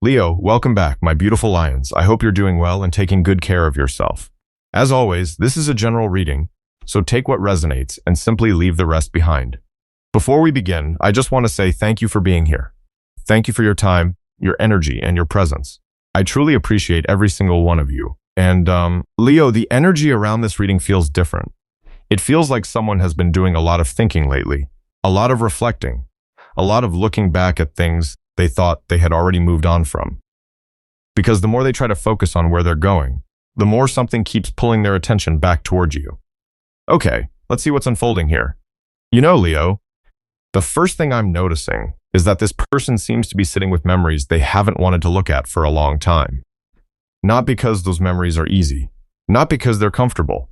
Leo, welcome back, my beautiful lions. I hope you're doing well and taking good care of yourself. As always, this is a general reading, so take what resonates and simply leave the rest behind. Before we begin, I just want to say thank you for being here. Thank you for your time, your energy, and your presence. I truly appreciate every single one of you. And, Leo, the energy around this reading feels different. It feels like someone has been doing a lot of thinking lately, a lot of reflecting, a lot of looking back at things they thought they had already moved on from. Because the more they try to focus on where they're going, the more something keeps pulling their attention back towards you. Okay, let's see what's unfolding here. You know, Leo, the first thing I'm noticing is that this person seems to be sitting with memories they haven't wanted to look at for a long time. Not because those memories are easy, not because they're comfortable,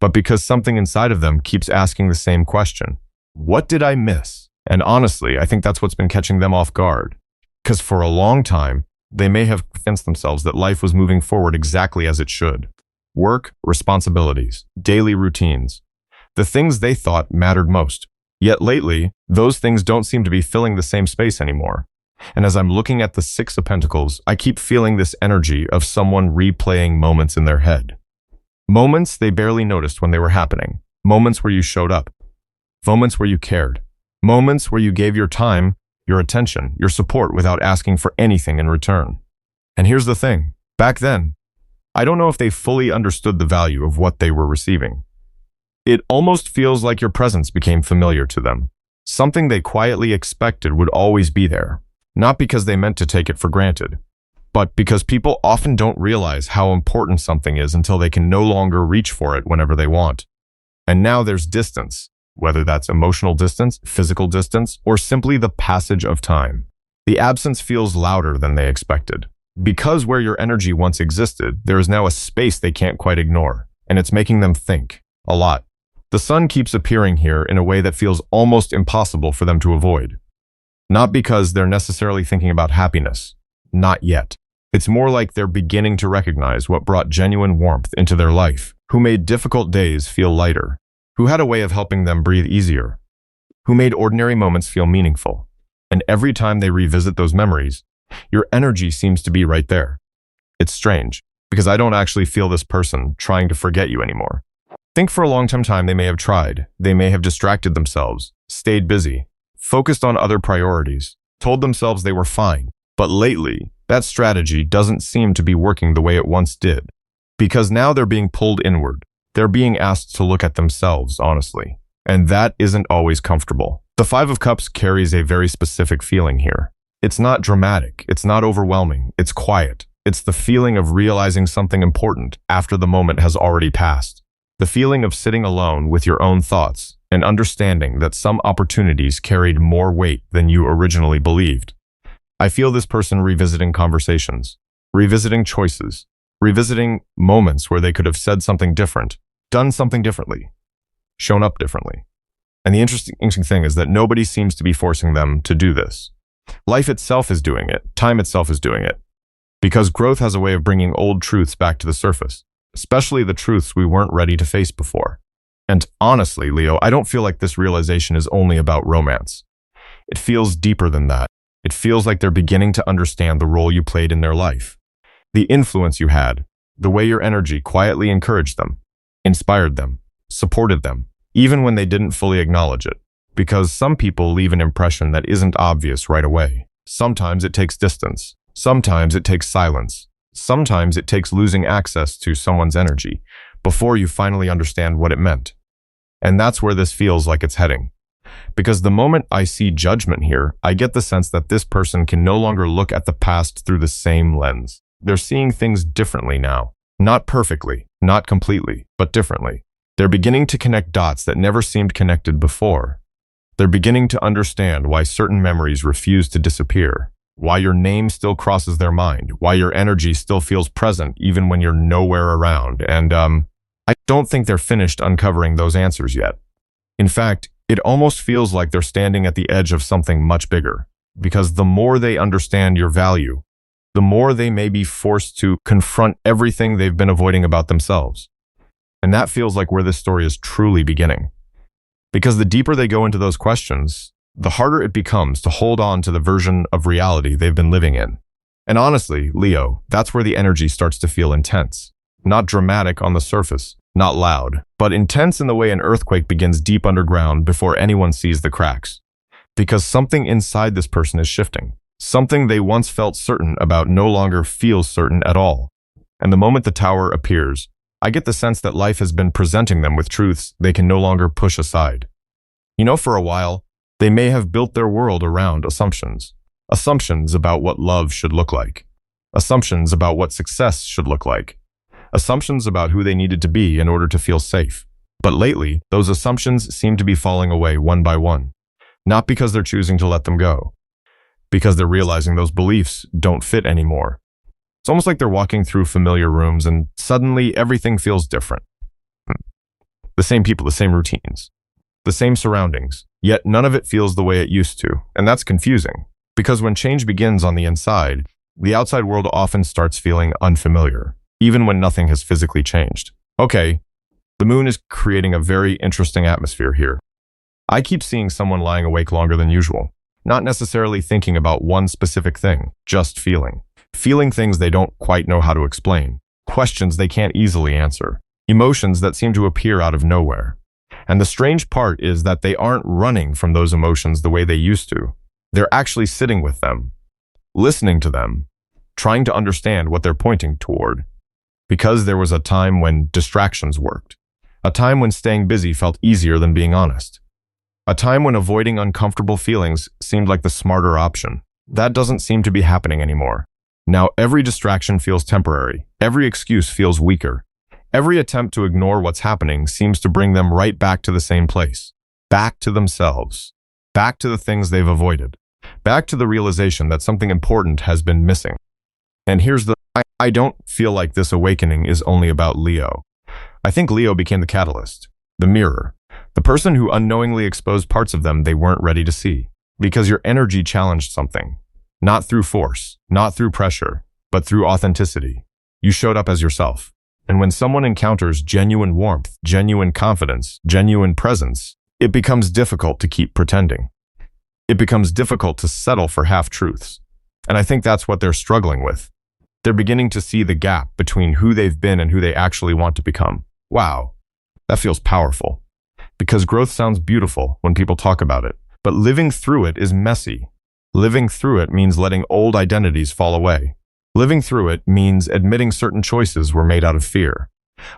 but because something inside of them keeps asking the same question. What did I miss? And honestly, I think that's what's been catching them off guard. Because for a long time, they may have convinced themselves that life was moving forward exactly as it should. Work, responsibilities, daily routines, the things they thought mattered most. Yet lately, those things don't seem to be filling the same space anymore. And as I'm looking at the Six of Pentacles, I keep feeling this energy of someone replaying moments in their head. Moments they barely noticed when they were happening. Moments where you showed up. Moments where you cared. Moments where you gave your time, your attention, your support without asking for anything in return. And here's the thing. Back then, I don't know if they fully understood the value of what they were receiving. It almost feels like your presence became familiar to them. Something they quietly expected would always be there. Not because they meant to take it for granted, but because people often don't realize how important something is until they can no longer reach for it whenever they want. And now there's distance. Whether that's emotional distance, physical distance, or simply the passage of time. The absence feels louder than they expected. Because where your energy once existed, there is now a space they can't quite ignore, and it's making them think a lot. The sun keeps appearing here in a way that feels almost impossible for them to avoid. Not because they're necessarily thinking about happiness. Not yet. It's more like they're beginning to recognize what brought genuine warmth into their life, who made difficult days feel lighter, who had a way of helping them breathe easier, who made ordinary moments feel meaningful. And every time they revisit those memories, your energy seems to be right there. It's strange, because I don't actually feel this person trying to forget you anymore. Think for a long time they may have tried. They may have distracted themselves, stayed busy, focused on other priorities, told themselves they were fine. But lately, that strategy doesn't seem to be working the way it once did. Because now they're being pulled inward. They're being asked to look at themselves, honestly. And that isn't always comfortable. The Five of Cups carries a very specific feeling here. It's not dramatic. It's not overwhelming. It's quiet. It's the feeling of realizing something important after the moment has already passed. The feeling of sitting alone with your own thoughts and understanding that some opportunities carried more weight than you originally believed. I feel this person revisiting conversations, revisiting choices, revisiting moments where they could have said something different, done something differently, shown up differently. And the interesting thing is that nobody seems to be forcing them to do this. Life itself is doing it. Time itself is doing it. Because growth has a way of bringing old truths back to the surface, especially the truths we weren't ready to face before. And honestly, Leo, I don't feel like this realization is only about romance. It feels deeper than that. It feels like they're beginning to understand the role you played in their life. The influence you had, the way your energy quietly encouraged them, inspired them, supported them, even when they didn't fully acknowledge it. Because some people leave an impression that isn't obvious right away. Sometimes it takes distance. Sometimes it takes silence. Sometimes it takes losing access to someone's energy before you finally understand what it meant. And that's where this feels like it's heading. Because the moment I see judgment here, I get the sense that this person can no longer look at the past through the same lens. They're seeing things differently now. Not perfectly, not completely, but differently. They're beginning to connect dots that never seemed connected before. They're beginning to understand why certain memories refuse to disappear, why your name still crosses their mind, why your energy still feels present even when you're nowhere around. And I don't think they're finished uncovering those answers yet. In fact, it almost feels like they're standing at the edge of something much bigger, because the more they understand your value, the more they may be forced to confront everything they've been avoiding about themselves. And that feels like where this story is truly beginning. Because the deeper they go into those questions, the harder it becomes to hold on to the version of reality they've been living in. And honestly, Leo, that's where the energy starts to feel intense. Not dramatic on the surface, not loud, but intense in the way an earthquake begins deep underground before anyone sees the cracks. Because something inside this person is shifting. Something they once felt certain about no longer feels certain at all. And the moment the tower appears, I get the sense that life has been presenting them with truths they can no longer push aside. For a while, they may have built their world around assumptions. Assumptions about what love should look like. Assumptions about what success should look like. Assumptions about who they needed to be in order to feel safe. But lately, those assumptions seem to be falling away one by one. Not because they're choosing to let them go. Because they're realizing those beliefs don't fit anymore. It's almost like they're walking through familiar rooms and suddenly everything feels different. The same people, the same routines, the same surroundings, yet none of it feels the way it used to. And that's confusing, because when change begins on the inside, the outside world often starts feeling unfamiliar, even when nothing has physically changed. Okay, the moon is creating a very interesting atmosphere here. I keep seeing someone lying awake longer than usual, not necessarily thinking about one specific thing, just feeling. Feeling things they don't quite know how to explain, questions they can't easily answer, emotions that seem to appear out of nowhere. And the strange part is that they aren't running from those emotions the way they used to. They're actually sitting with them, listening to them, trying to understand what they're pointing toward. Because there was a time when distractions worked, a time when staying busy felt easier than being honest, a time when avoiding uncomfortable feelings seemed like the smarter option. That doesn't seem to be happening anymore. Now every distraction feels temporary, every excuse feels weaker. Every attempt to ignore what's happening seems to bring them right back to the same place, back to themselves, back to the things they've avoided, back to the realization that something important has been missing. And here's the I don't feel like this awakening is only about Leo. I think Leo became the catalyst, the mirror, the person who unknowingly exposed parts of them they weren't ready to see. Because your energy challenged something. Not through force, not through pressure, but through authenticity. You showed up as yourself. And when someone encounters genuine warmth, genuine confidence, genuine presence, it becomes difficult to keep pretending. It becomes difficult to settle for half-truths. And I think that's what they're struggling with. They're beginning to see the gap between who they've been and who they actually want to become. Wow, that feels powerful. Because growth sounds beautiful when people talk about it, but living through it is messy. Living through it means letting old identities fall away. Living through it means admitting certain choices were made out of fear.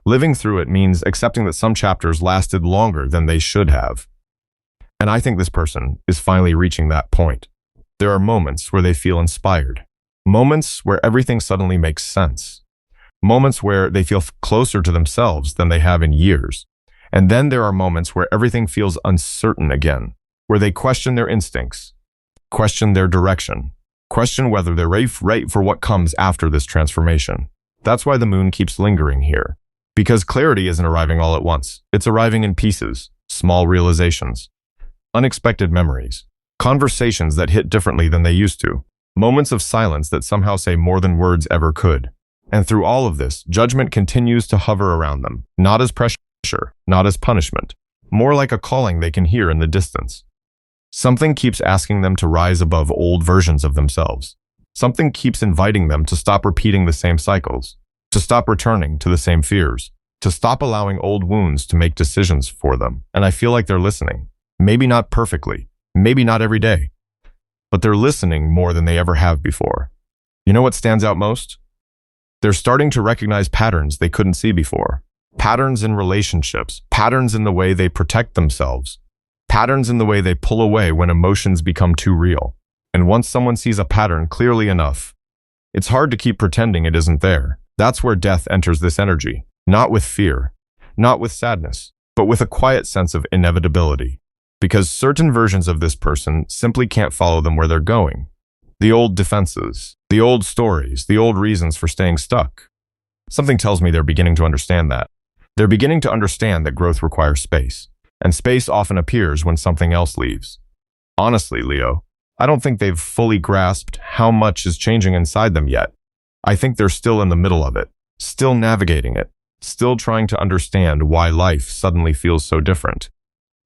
Living through it means accepting that some chapters lasted longer than they should have. And I think this person is finally reaching that point. There are moments where they feel inspired. Moments where everything suddenly makes sense. Moments where they feel closer to themselves than they have in years. And then there are moments where everything feels uncertain again, where they question their instincts, question their direction, question whether they're right for what comes after this transformation. That's why the moon keeps lingering here. Because clarity isn't arriving all at once. It's arriving in pieces, small realizations, unexpected memories, conversations that hit differently than they used to, moments of silence that somehow say more than words ever could. And through all of this, judgment continues to hover around them, not as pressure, not as punishment, more like a calling they can hear in the distance. Something keeps asking them to rise above old versions of themselves. Something keeps inviting them to stop repeating the same cycles, to stop returning to the same fears, to stop allowing old wounds to make decisions for them. And I feel like they're listening. Maybe not perfectly, maybe not every day, but they're listening more than they ever have before. You know what stands out most? They're starting to recognize patterns they couldn't see before. Patterns in relationships, patterns in the way they protect themselves, patterns in the way they pull away when emotions become too real. And once someone sees a pattern clearly enough, it's hard to keep pretending it isn't there. That's where death enters this energy, not with fear, not with sadness, but with a quiet sense of inevitability. Because certain versions of this person simply can't follow them where they're going. The old defenses, the old stories, the old reasons for staying stuck. Something tells me they're beginning to understand that. They're beginning to understand that growth requires space. And space often appears when something else leaves. Honestly, Leo, I don't think they've fully grasped how much is changing inside them yet. I think they're still in the middle of it, still navigating it, still trying to understand why life suddenly feels so different.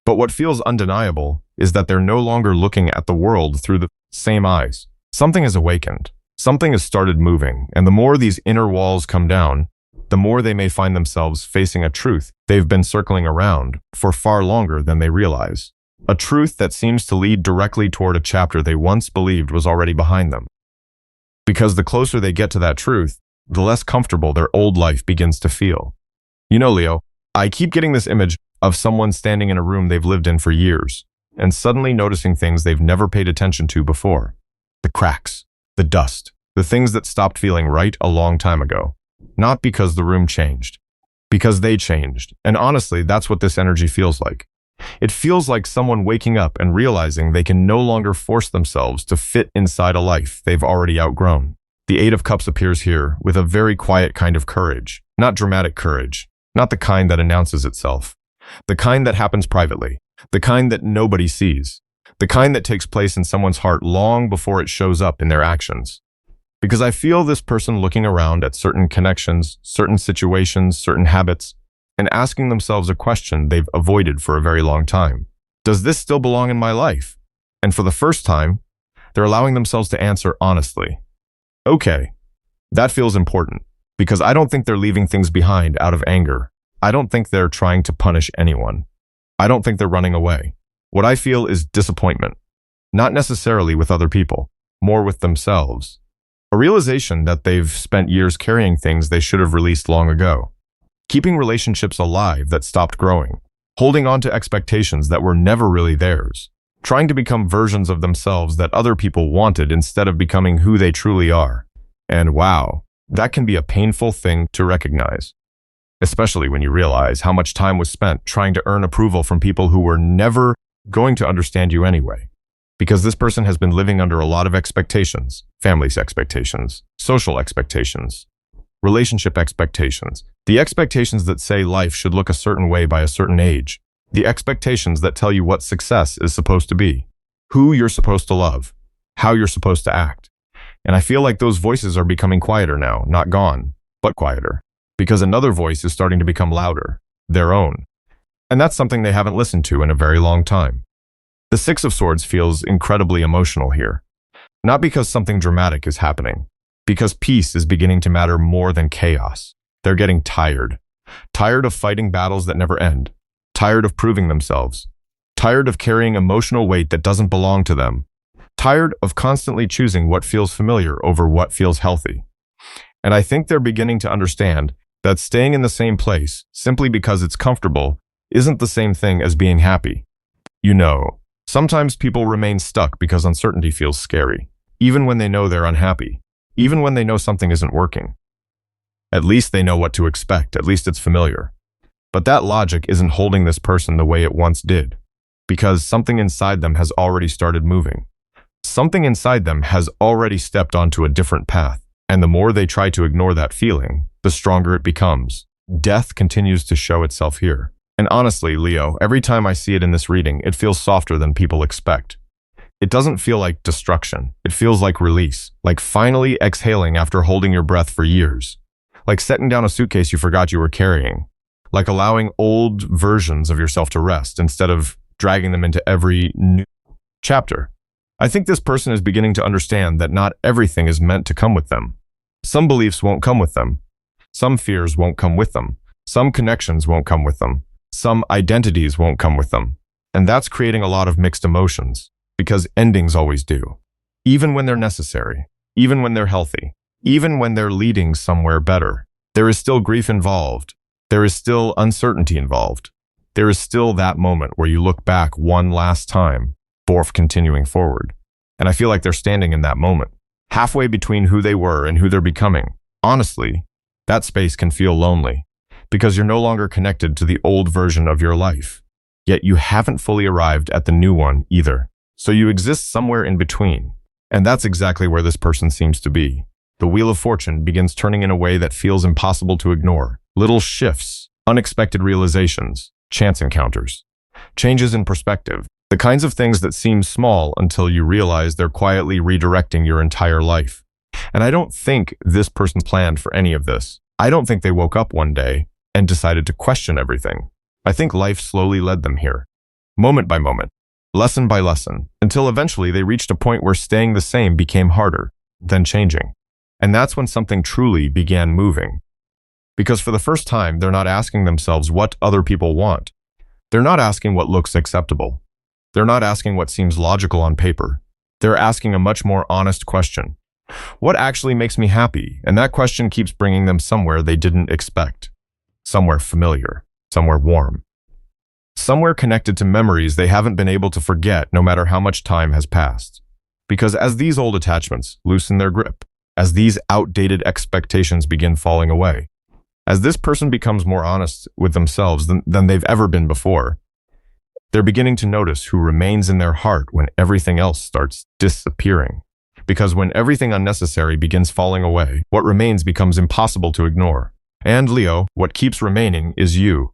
But what feels undeniable is that they're no longer looking at the world through the same eyes. Something has awakened. Something has started moving, and the more these inner walls come down, the more they may find themselves facing a truth they've been circling around for far longer than they realize. A truth that seems to lead directly toward a chapter they once believed was already behind them. Because the closer they get to that truth, the less comfortable their old life begins to feel. You know, Leo, I keep getting this image of someone standing in a room they've lived in for years, and suddenly noticing things they've never paid attention to before. The cracks, the dust, the things that stopped feeling right a long time ago. Not because the room changed, because they changed. And honestly, that's what this energy feels like. It feels like someone waking up and realizing they can no longer force themselves to fit inside a life they've already outgrown. The Eight of Cups appears here with a very quiet kind of courage, not dramatic courage, not the kind that announces itself, the kind that happens privately, the kind that nobody sees, the kind that takes place in someone's heart long before it shows up in their actions. Because I feel this person looking around at certain connections, certain situations, certain habits, and asking themselves a question they've avoided for a very long time. Does this still belong in my life? And for the first time, they're allowing themselves to answer honestly. Okay, that feels important, because I don't think they're leaving things behind out of anger. I don't think they're trying to punish anyone. I don't think they're running away. What I feel is disappointment, not necessarily with other people, more with themselves. A realization that they've spent years carrying things they should have released long ago. Keeping relationships alive that stopped growing. Holding on to expectations that were never really theirs. Trying to become versions of themselves that other people wanted instead of becoming who they truly are. And wow, that can be a painful thing to recognize. Especially when you realize how much time was spent trying to earn approval from people who were never going to understand you anyway. Because this person has been living under a lot of expectations, family's expectations, social expectations, relationship expectations, the expectations that say life should look a certain way by a certain age, the expectations that tell you what success is supposed to be, who you're supposed to love, how you're supposed to act. And I feel like those voices are becoming quieter now, not gone, but quieter, because another voice is starting to become louder, their own. And that's something they haven't listened to in a very long time. The Six of Swords feels incredibly emotional here. Not because something dramatic is happening, because peace is beginning to matter more than chaos. They're getting tired. Tired of fighting battles that never end. Tired of proving themselves. Tired of carrying emotional weight that doesn't belong to them. Tired of constantly choosing what feels familiar over what feels healthy. And I think they're beginning to understand that staying in the same place, simply because it's comfortable, isn't the same thing as being happy. You know, sometimes people remain stuck because uncertainty feels scary, even when they know they're unhappy, even when they know something isn't working. At least they know what to expect, at least it's familiar. But that logic isn't holding this person the way it once did, because something inside them has already started moving. Something inside them has already stepped onto a different path, and the more they try to ignore that feeling, the stronger it becomes. Death continues to show itself here. And honestly, Leo, every time I see it in this reading, it feels softer than people expect. It doesn't feel like destruction. It feels like release, like finally exhaling after holding your breath for years, like setting down a suitcase you forgot you were carrying, like allowing old versions of yourself to rest instead of dragging them into every new chapter. I think this person is beginning to understand that not everything is meant to come with them. Some beliefs won't come with them. Some fears won't come with them. Some connections won't come with them. Some identities won't come with them. And that's creating a lot of mixed emotions, because endings always do. Even when they're necessary, even when they're healthy, even when they're leading somewhere better, there is still grief involved. There is still uncertainty involved. There is still that moment where you look back one last time before continuing forward. And I feel like they're standing in that moment, halfway between who they were and who they're becoming. Honestly, that space can feel lonely, because you're no longer connected to the old version of your life. Yet you haven't fully arrived at the new one either. So you exist somewhere in between. And that's exactly where this person seems to be. The Wheel of Fortune begins turning in a way that feels impossible to ignore. Little shifts, unexpected realizations, chance encounters, changes in perspective, the kinds of things that seem small until you realize they're quietly redirecting your entire life. And I don't think this person planned for any of this. I don't think they woke up one day and decided to question everything. I think life slowly led them here, moment by moment, lesson by lesson, until eventually they reached a point where staying the same became harder. then changing. And that's when something truly began moving. Because for the first time, they're not asking themselves what other people want. They're not asking what looks acceptable. They're not asking what seems logical on paper. They're asking a much more honest question. What actually makes me happy? And that question keeps bringing them somewhere they didn't expect. Somewhere familiar, somewhere warm. Somewhere connected to memories they haven't been able to forget no matter how much time has passed. Because as these old attachments loosen their grip, as these outdated expectations begin falling away, as this person becomes more honest with themselves than they've ever been before, they're beginning to notice who remains in their heart when everything else starts disappearing. Because when everything unnecessary begins falling away, what remains becomes impossible to ignore. And Leo, what keeps remaining is you.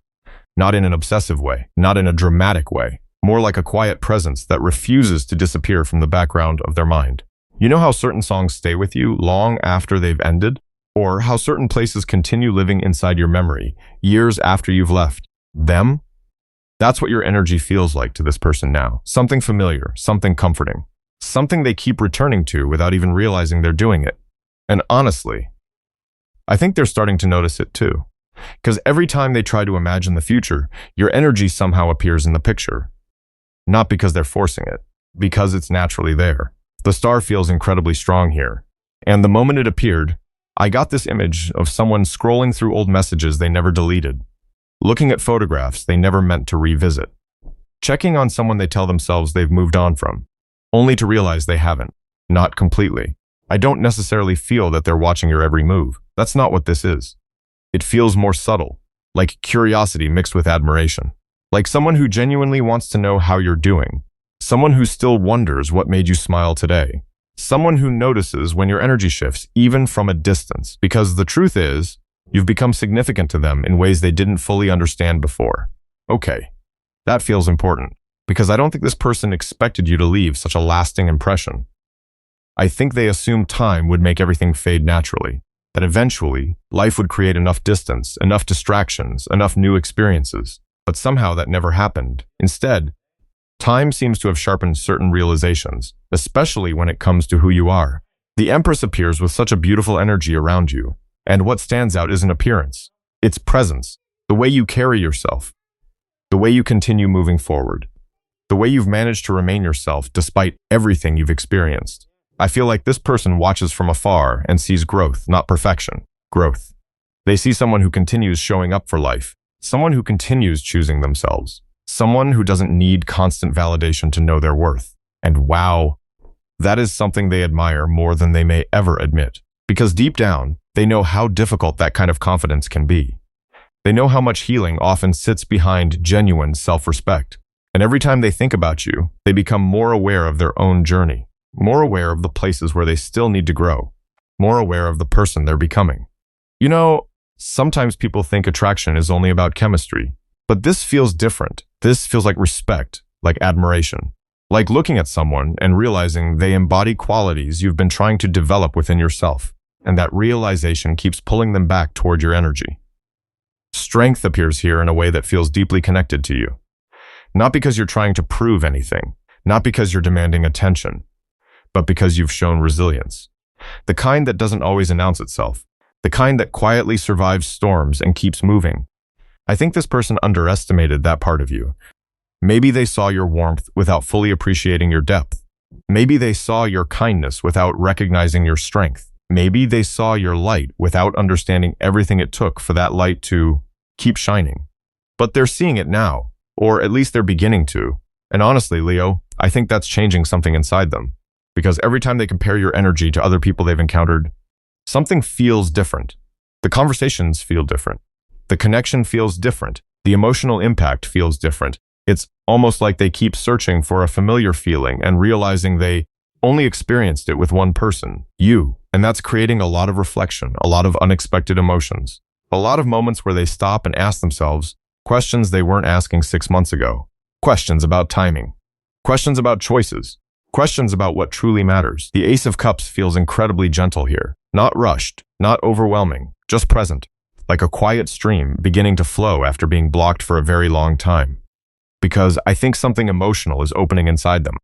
Not in an obsessive way, not in a dramatic way, more like a quiet presence that refuses to disappear from the background of their mind. You know how certain songs stay with you long after they've ended? Or how certain places continue living inside your memory, years after you've left them? That's what your energy feels like to this person now. Something familiar, something comforting, something they keep returning to without even realizing they're doing it. And honestly, I think they're starting to notice it too. Because every time they try to imagine the future, your energy somehow appears in the picture. Not because they're forcing it, because it's naturally there. The star feels incredibly strong here. And the moment it appeared, I got this image of someone scrolling through old messages they never deleted, looking at photographs they never meant to revisit, checking on someone they tell themselves they've moved on from, only to realize they haven't, not completely. I don't necessarily feel that they're watching your every move. That's not what this is. It feels more subtle, like curiosity mixed with admiration, like someone who genuinely wants to know how you're doing, someone who still wonders what made you smile today. Someone who notices when your energy shifts, even from a distance, because the truth is, you've become significant to them in ways they didn't fully understand before. Okay, that feels important, because I don't think this person expected you to leave such a lasting impression. I think they assumed time would make everything fade naturally, that eventually, life would create enough distance, enough distractions, enough new experiences. But somehow that never happened. Instead, time seems to have sharpened certain realizations, especially when it comes to who you are. The Empress appears with such a beautiful energy around you, and what stands out isn't appearance, it's presence, the way you carry yourself, the way you continue moving forward, the way you've managed to remain yourself despite everything you've experienced. I feel like this person watches from afar and sees growth, not perfection, growth. They see someone who continues showing up for life, someone who continues choosing themselves, someone who doesn't need constant validation to know their worth. And wow, that is something they admire more than they may ever admit. Because deep down, they know how difficult that kind of confidence can be. They know how much healing often sits behind genuine self-respect. And every time they think about you, they become more aware of their own journey, more aware of the places where they still need to grow, more aware of the person they're becoming. You know, sometimes people think attraction is only about chemistry, but this feels different. This feels like respect, like admiration, like looking at someone and realizing they embody qualities you've been trying to develop within yourself, and that realization keeps pulling them back toward your energy. Strength appears here in a way that feels deeply connected to you. Not because you're trying to prove anything, not because you're demanding attention, but because you've shown resilience. The kind that doesn't always announce itself, the kind that quietly survives storms and keeps moving. I think this person underestimated that part of you. Maybe they saw your warmth without fully appreciating your depth. Maybe they saw your kindness without recognizing your strength. Maybe they saw your light without understanding everything it took for that light to keep shining. But they're seeing it now, or at least they're beginning to. And honestly, Leo, I think that's changing something inside them. Because every time they compare your energy to other people they've encountered, something feels different. The conversations feel different. The connection feels different. The emotional impact feels different. It's almost like they keep searching for a familiar feeling and realizing they only experienced it with one person, you. And that's creating a lot of reflection, a lot of unexpected emotions, a lot of moments where they stop and ask themselves questions they weren't asking 6 months ago. Questions about timing. Questions about choices. Questions about what truly matters. The Ace of Cups feels incredibly gentle here. Not rushed, not overwhelming, just present. Like a quiet stream beginning to flow after being blocked for a very long time. Because I think something emotional is opening inside them.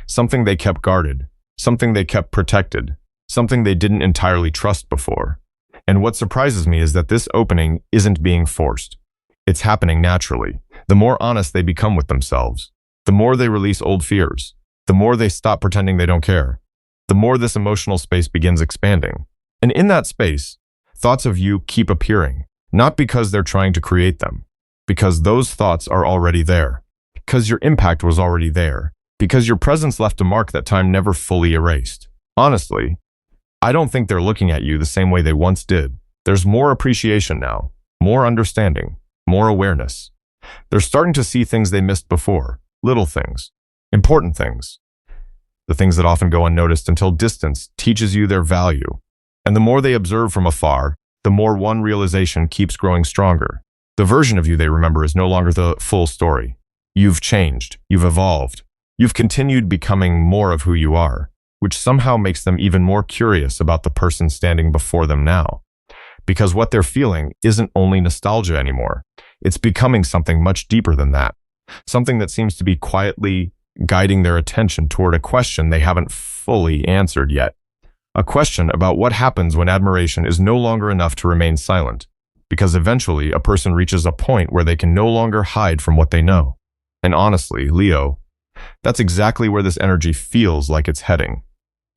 Something they kept guarded. Something they kept protected. something they didn't entirely trust before. And what surprises me is that this opening isn't being forced. It's happening naturally. The more honest they become with themselves, the more they release old fears, the more they stop pretending they don't care, the more this emotional space begins expanding. And in that space, thoughts of you keep appearing, not because they're trying to create them, because those thoughts are already there, because your impact was already there, because your presence left a mark that time never fully erased. Honestly, I don't think they're looking at you the same way they once did. There's more appreciation now, more understanding, more awareness. They're starting to see things they missed before, little things, important things, the things that often go unnoticed until distance teaches you their value. And the more they observe from afar, the more one realization keeps growing stronger. The version of you they remember is no longer the full story. You've changed, you've evolved, you've continued becoming more of who you are, which somehow makes them even more curious about the person standing before them now. Because what they're feeling isn't only nostalgia anymore. It's becoming something much deeper than that. Something that seems to be quietly guiding their attention toward a question they haven't fully answered yet. A question about what happens when admiration is no longer enough to remain silent. Because eventually a person reaches a point where they can no longer hide from what they know. And honestly, Leo, that's exactly where this energy feels like it's heading.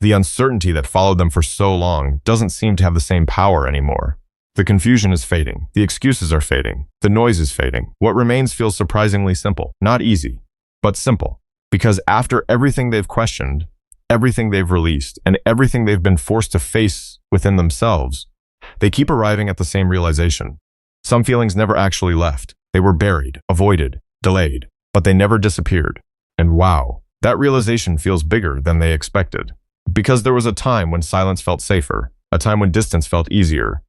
The uncertainty that followed them for so long doesn't seem to have the same power anymore. The confusion is fading. The excuses are fading. The noise is fading. What remains feels surprisingly simple. Not easy, but simple. Because after everything they've questioned, everything they've released, and everything they've been forced to face within themselves, they keep arriving at the same realization. Some feelings never actually left. They were buried, avoided, delayed, but they never disappeared. And wow, that realization feels bigger than they expected. Because there was a time when silence felt safer, a time when distance felt easier,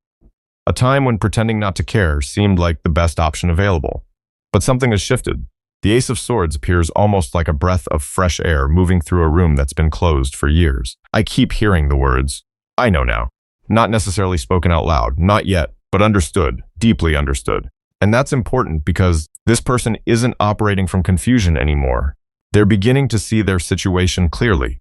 a time when pretending not to care seemed like the best option available. But something has shifted. The Ace of Swords appears almost like a breath of fresh air moving through a room that's been closed for years. I keep hearing the words, "I know now." Not necessarily spoken out loud, not yet, but understood, deeply understood. And that's important because this person isn't operating from confusion anymore. They're beginning to see their situation clearly.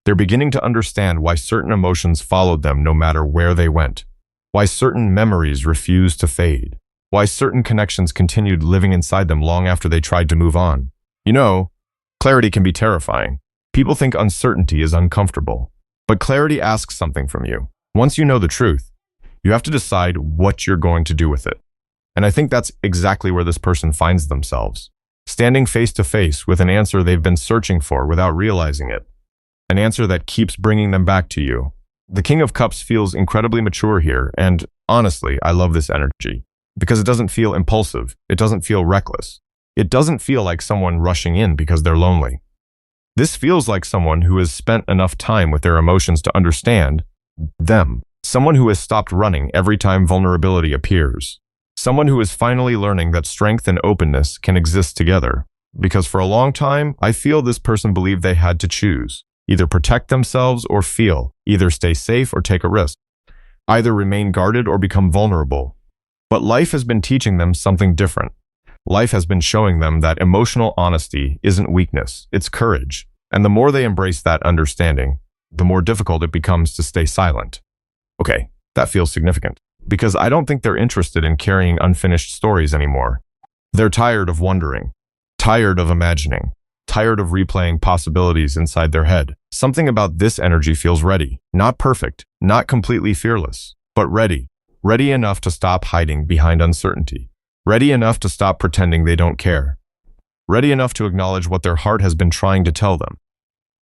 They're beginning to understand why certain emotions followed them no matter where they went, why certain memories refused to fade, why certain connections continued living inside them long after they tried to move on. You know, clarity can be terrifying. People think uncertainty is uncomfortable, but clarity asks something from you. Once you know the truth, you have to decide what you're going to do with it. And I think that's exactly where this person finds themselves, standing face to face with an answer they've been searching for without realizing it. An answer that keeps bringing them back to you. The King of Cups feels incredibly mature here, and honestly, I love this energy. Because it doesn't feel impulsive, it doesn't feel reckless. It doesn't feel like someone rushing in because they're lonely. This feels like someone who has spent enough time with their emotions to understand them. Someone who has stopped running every time vulnerability appears. Someone who is finally learning that strength and openness can exist together. Because for a long time, I feel this person believed they had to choose. Either protect themselves or feel, either stay safe or take a risk, either remain guarded or become vulnerable. But life has been teaching them something different. Life has been showing them that emotional honesty isn't weakness, it's courage. And the more they embrace that understanding, the more difficult it becomes to stay silent. Okay, that feels significant. Because I don't think they're interested in carrying unfinished stories anymore. They're tired of wondering, tired of imagining, tired of replaying possibilities inside their head. Something about this energy feels ready. Not perfect, not completely fearless, but ready. Ready enough to stop hiding behind uncertainty. Ready enough to stop pretending they don't care. Ready enough to acknowledge what their heart has been trying to tell them.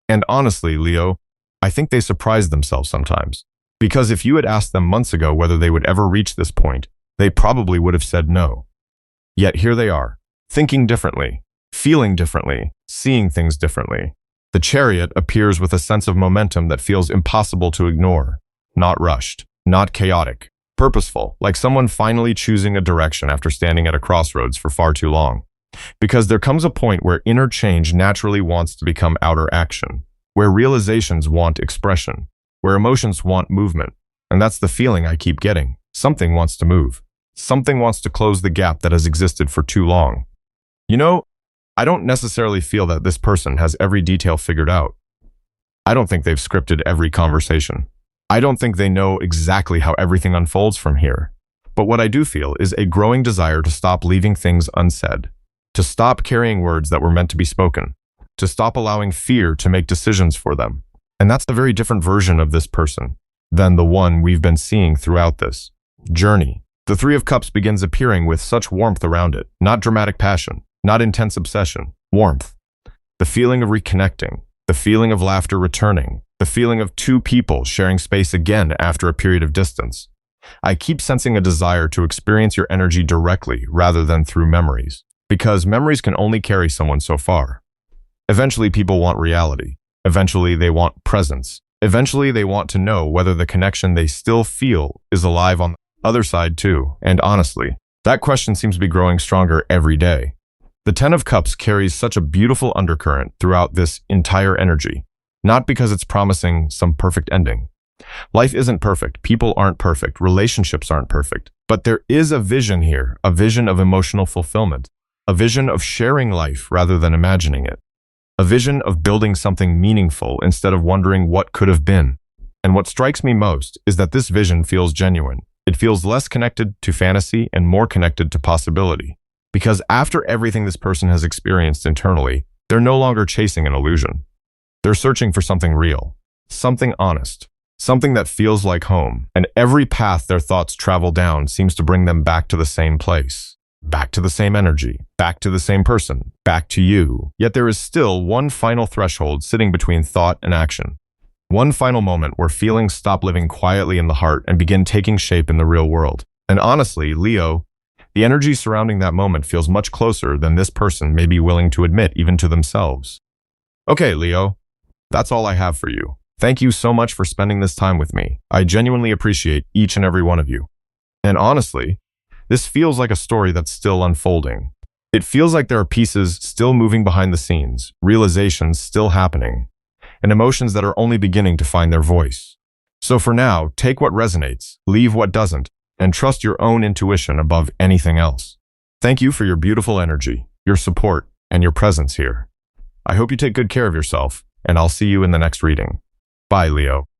And honestly, Leo, I think they surprise themselves sometimes. Because if you had asked them months ago whether they would ever reach this point, they probably would have said no. Yet here they are, thinking differently, feeling differently, seeing things differently. The Chariot appears with a sense of momentum that feels impossible to ignore. Not rushed, not chaotic, purposeful, like someone finally choosing a direction after standing at a crossroads for far too long. Because there comes a point where inner change naturally wants to become outer action, where realizations want expression, where emotions want movement. And that's the feeling I keep getting. Something wants to move. Something wants to close the gap that has existed for too long. You know, I don't necessarily feel that this person has every detail figured out. I don't think they've scripted every conversation. I don't think they know exactly how everything unfolds from here. But what I do feel is a growing desire to stop leaving things unsaid, to stop carrying words that were meant to be spoken, to stop allowing fear to make decisions for them. And that's the very different version of this person than the one we've been seeing throughout this journey. The Three of Cups begins appearing with such warmth around it, not dramatic passion, not intense obsession, warmth. The feeling of reconnecting, the feeling of laughter returning, the feeling of two people sharing space again after a period of distance. I keep sensing a desire to experience your energy directly rather than through memories, because memories can only carry someone so far. Eventually, people want reality. Eventually, they want presence. Eventually, they want to know whether the connection they still feel is alive on the other side too. And honestly, that question seems to be growing stronger every day. The Ten of Cups carries such a beautiful undercurrent throughout this entire energy, not because it's promising some perfect ending. Life isn't perfect, people aren't perfect, relationships aren't perfect, but there is a vision here, a vision of emotional fulfillment, a vision of sharing life rather than imagining it, a vision of building something meaningful instead of wondering what could have been. And what strikes me most is that this vision feels genuine. It feels less connected to fantasy and more connected to possibility. Because after everything this person has experienced internally, they're no longer chasing an illusion. They're searching for something real, something honest, something that feels like home. And every path their thoughts travel down seems to bring them back to the same place, back to the same energy, back to the same person, back to you. Yet there is still one final threshold sitting between thought and action. One final moment where feelings stop living quietly in the heart and begin taking shape in the real world. And honestly, Leo, the energy surrounding that moment feels much closer than this person may be willing to admit even to themselves. Okay, Leo, that's all I have for you. Thank you so much for spending this time with me. I genuinely appreciate each and every one of you. And honestly, this feels like a story that's still unfolding. It feels like there are pieces still moving behind the scenes, realizations still happening, and emotions that are only beginning to find their voice. So for now, take what resonates, leave what doesn't, and trust your own intuition above anything else. Thank you for your beautiful energy, your support, and your presence here. I hope you take good care of yourself, and I'll see you in the next reading. Bye, Leo.